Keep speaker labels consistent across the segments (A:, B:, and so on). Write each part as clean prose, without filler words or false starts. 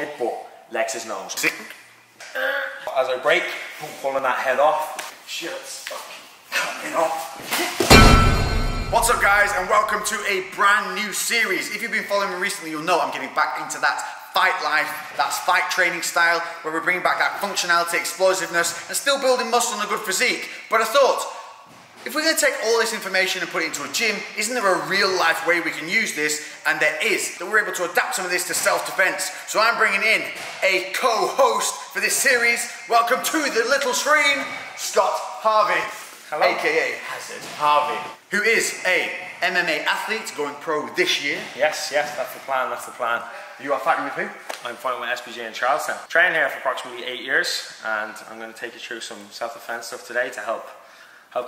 A: headbutt Lex's nose. As I brake, I'm pulling that head off. Shit's coming off.
B: What's up guys, and welcome to a brand new series. If you've been following me recently, you'll know I'm getting back into that fight life, that's fight training style, where we're bringing back that functionality, explosiveness, and still building muscle and a good physique. But I thought, if we're going to take all this information and put it into a gym, isn't there a real life way we can use this? And there is, that we're able to adapt some of this to self-defense. So I'm bringing in a co-host for this series. Welcome to the little screen, Scott Harvey.
A: Hello.
B: AKA Hazard Harvey, who is a MMA athlete going pro this year.
A: Yes, that's the plan, that's the plan.
B: You are fighting with who?
A: I'm fighting with SPG in Charlestown. Trained here for approximately 8 years, and I'm going to take you through some self-defense stuff today to help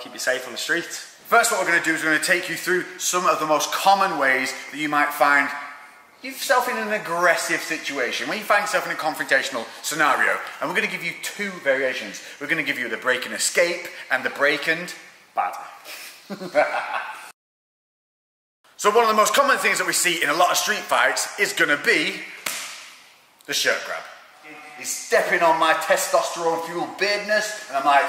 A: keep you safe on the streets.
B: First, what we're going to do is we're going to take you through some of the most common ways that you might find yourself in an aggressive situation, when you find yourself in a confrontational scenario. And we're going to give you two variations. We're going to give you the break and escape and the break and batter. So one of the most common things that we see in a lot of street fights is going to be the shirt grab. He's stepping on my testosterone-fueled beardness, and I'm like,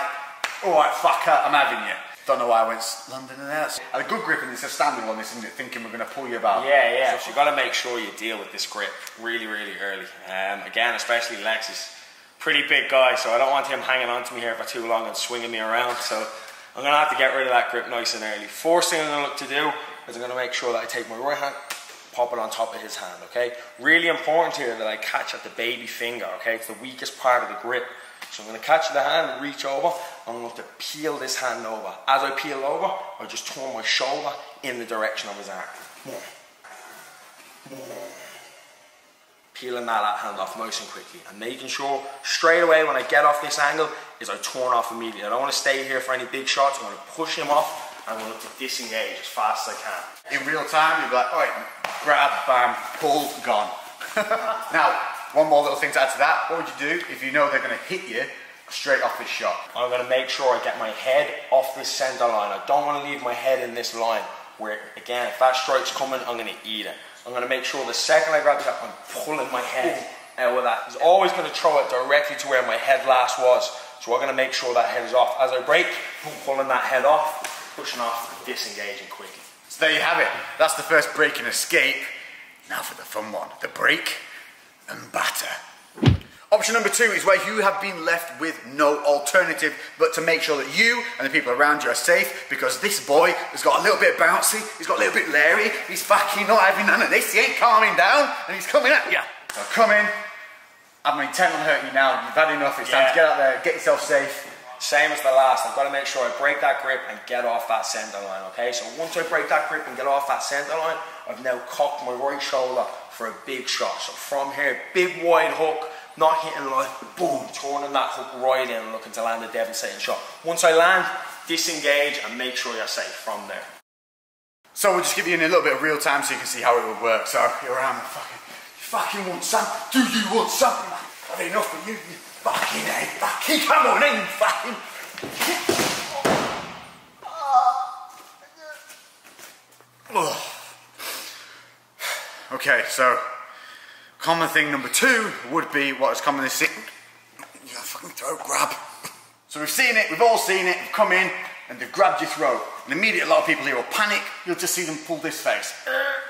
B: all right, fucker, I'm having you. Don't know why I went London and that. I had a good grip, and it's a standing one, isn't it? Thinking we're going to pull you about.
A: Yeah. So you've got to make sure you deal with this grip really early. Again, especially Lex is a pretty big guy, so I don't want him hanging on to me here for too long and swinging me around. So I'm going to have to get rid of that grip nice and early. First thing I'm going to look to do is I'm going to make sure that I take my right hand, pop it on top of his hand, okay? Really important here that I catch at the baby finger, okay? It's the weakest part of the grip. So I'm going to catch the hand and reach over. I'm going to peel this hand over. As I peel over, I just turn my shoulder in the direction of his arm. Peeling that hand off nice and quickly. And making sure straight away when I get off this angle is I turn off immediately. I don't want to stay here for any big shots. I'm going to push him off. I'm going to look to disengage as fast as I can.
B: In real time, you'll be like, all right, grab, bam, pull, gone. Now, one more little thing to add to that. What would you do if you know they're going to hit you straight off this shot?
A: I'm going to make sure I get my head off this center line. I don't want to leave my head in this line where, again, if that strike's coming, I'm going to eat it. I'm going to make sure the second I grab the shot, I'm pulling my head out of that. He's always going to throw it directly to where my head last was. So we're going to make sure that head is off. As I break, I'm pulling that head off, pushing off, disengaging quickly.
B: So there you have it. That's the first break and escape. Now for the fun one, the break and batter. Option number two is where you have been left with no alternative but to make sure that you and the people around you are safe, because this boy has got a little bit bouncy, he's got a little bit leery, he's fucking not having none of this, he ain't calming down, and he's coming at you. So come in, I'm intent on hurting you now, you've had enough, it's time to get out there, get yourself safe.
A: Same as the last, I've got to make sure I break that grip and get off that center line, okay? So once I break that grip and get off that center line, I've now cocked my right shoulder for a big shot. So from here, big wide hook, not hitting line, boom, turning that hook right in and looking to land a devastating shot. Once I land, disengage and make sure you're safe from there.
B: So we'll just give you in a little bit of real time so you can see how it would work. So here I am, you fucking want some? Do you want something? I've had enough of you, you fucking A, fucking come on in, fucking. Okay, so common thing number two would be what is commonly seen. Yeah, fucking throat grab. So we've seen it, we've all seen it, we've come in and they've grabbed your throat. And immediately a lot of people here will panic, you'll just see them pull this face.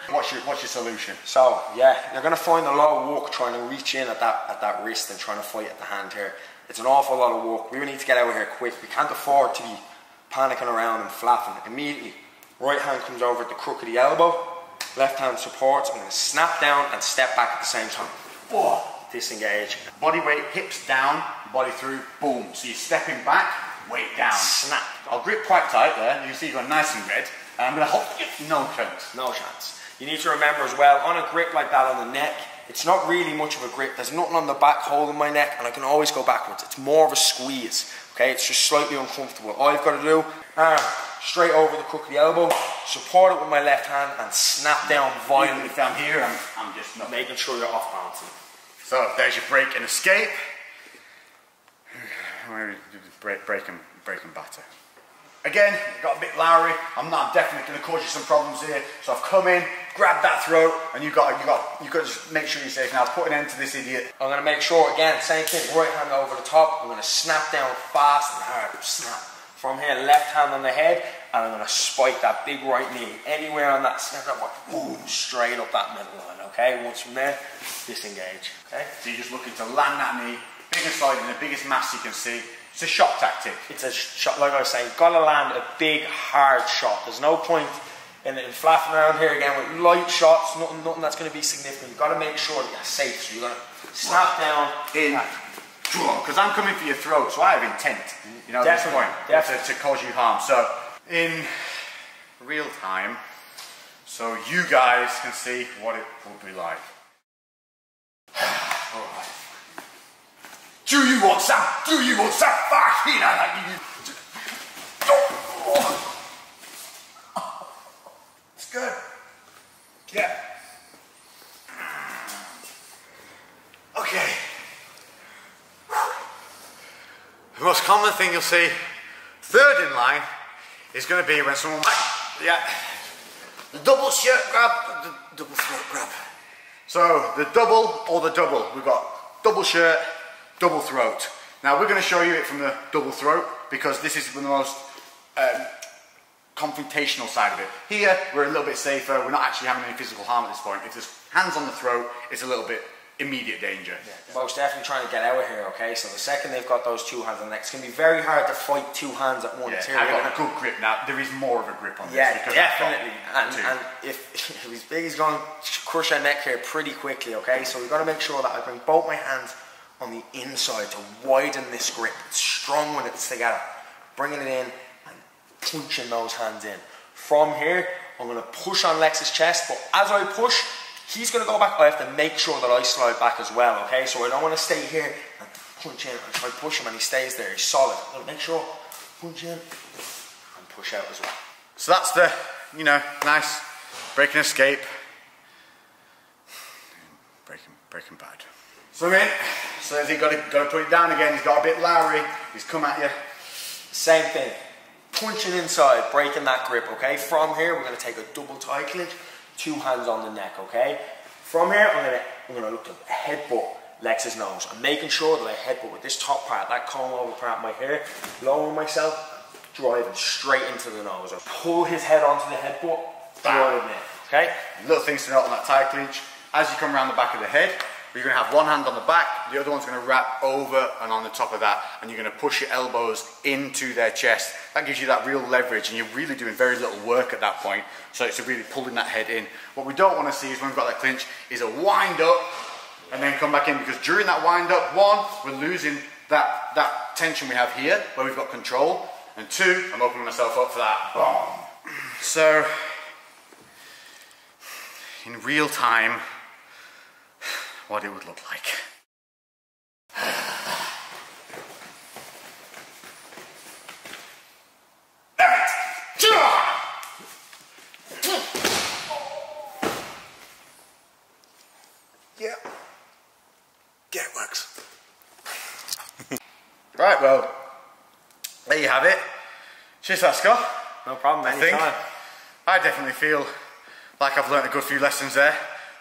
B: What's your solution?
A: So, yeah, you're going to find a lot of work trying to reach in at that wrist and trying to fight at the hand here. It's an awful lot of work. We need to get out of here quick. We can't afford to be panicking around and flapping. Immediately, right hand comes over at the crook of the elbow, left hand supports. I'm going to snap down and step back at the same time. Oh, disengage.
B: Body weight, hips down, body through, boom. So you're stepping back, weight down.
A: Snap.
B: I'll grip quite tight there. You can see you've got nice and red. And I'm going to hold. No chance.
A: No chance. You need to remember as well, on a grip like that on the neck, it's not really much of a grip. There's nothing on the back holding my neck, and I can always go backwards. It's more of a squeeze, okay? It's just slightly uncomfortable. All you've got to do, straight over the crook of the elbow, support it with my left hand, and snap down violently.
B: If I'm here, I'm just not
A: making sure you're off balancing.
B: So there's your break and escape. Break and batter. Again, got a bit lowery. I'm definitely going to cause you some problems here. So I've come in, grabbed that throat, and you've got to just make sure you're safe. Now put an end to this idiot.
A: I'm going to make sure, again, same thing, right hand over the top. I'm going to snap down fast and hard. Snap. From here, left hand on the head, and I'm going to spike that big right knee. Anywhere on that snap, boom, straight up that middle line, okay? Once from there, disengage, okay?
B: So you're just looking to land that knee, biggest side and the biggest mass you can see. It's a shot tactic.
A: It's a shot, like I was saying, you've got to land a big, hard shot. There's no point in flapping around here again with light shots, nothing that's going to be significant. You've got to make sure that you're safe. So you're going to snap down
B: in, because I'm coming for your throat, so I have intent, you know, at this point, to cause you harm. So, in real time, so you guys can see what it will be like. Alright. Do you want some? Do you want some? It's good. Yeah. Okay. The most common thing you'll see, third in line, is going to be when someone, the double shirt grab, the double throat grab. So the double or the double, we've got double shirt, double throat. Now we're going to show you it from the double throat because this is the most confrontational side of it. Here we're a little bit safer, we're not actually having any physical harm at this point. If there's hands on the throat, it's a little bit immediate danger.
A: Yeah, most definitely trying to get out of here, okay? So the second they've got those two hands on the neck, it's going to be very hard to fight two hands at once.
B: Yeah, I've got a good grip now. There is more of a grip on this.
A: Yeah, definitely. And if he's big, he's going to crush our neck here pretty quickly, okay? So we've got to make sure that I bring both my hands on the inside to widen this grip. It's strong when it's together. Bringing it in and punching those hands in. From here, I'm going to push on Lex's chest, but as I push, he's going to go back. I have to make sure that I slide back as well, okay? So I don't want to stay here and punch in and try to push him and he stays there. He's solid. I'm going to make sure, punch in and push out as well.
B: So that's the, you know, nice break and escape. Breaking bad. So I'm in. So has he got to put it down again? He's got a bit lowery. He's come at you.
A: Same thing. Punching inside, breaking that grip, okay? From here, we're going to take a double tie clinch. Two hands on the neck, okay? From here, I'm gonna look to headbutt Lex's nose. I'm making sure that I headbutt with this top part, that comb over part of my hair, lowering myself, driving straight into the nose. I pull his head onto the headbutt, driving it, okay?
B: Little things to note on that tie clinch. As you come around the back of the head, you're going to have one hand on the back, the other one's going to wrap over and on the top of that, and you're going to push your elbows into their chest. That gives you that real leverage, and you're really doing very little work at that point, so it's really pulling that head in. What we don't want to see is when we've got that clinch, is a wind up, and then come back in, because during that wind up, one, we're losing that tension we have here, where we've got control, and two, I'm opening myself up for that. Boom. So, in real time, what it would look like. Yeah. Yeah, it works. Right, well, there you have it. Cheers for that, Scott.
A: No problem, anytime.
B: I definitely feel like I've learned a good few lessons there.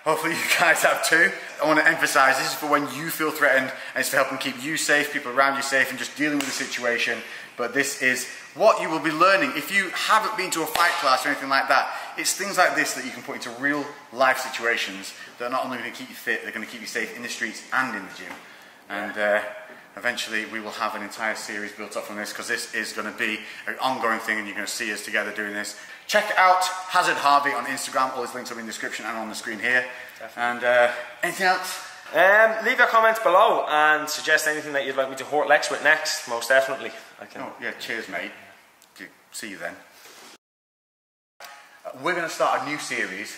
B: Hopefully you guys have too. I want to emphasize this is for when you feel threatened, and it's to help keep you safe, people around you safe, and just dealing with the situation. But this is what you will be learning. If you haven't been to a fight class or anything like that, it's things like this that you can put into real life situations that are not only going to keep you fit, they're going to keep you safe in the streets and in the gym. And eventually we will have an entire series built up from this, because this is going to be an ongoing thing, and you're going to see us together doing this. Check out Hazard Harvey on Instagram. All his links are in the description and on the screen here. Definitely. And anything else?
A: Leave your comments below and suggest anything that you'd like me to hurt Lex with next. Most definitely.
B: Oh yeah, cheers mate. See you then. We're going to start a new series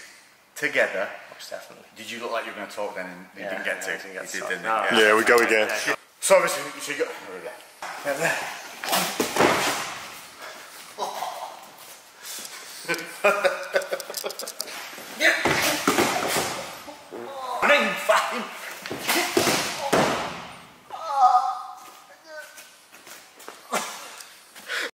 B: together.
A: Most definitely.
B: Did you look like you were going to talk then and you didn't get to?
A: You did,
B: didn't you?
A: No.
C: Yeah, we go again.
B: So obviously, so you go.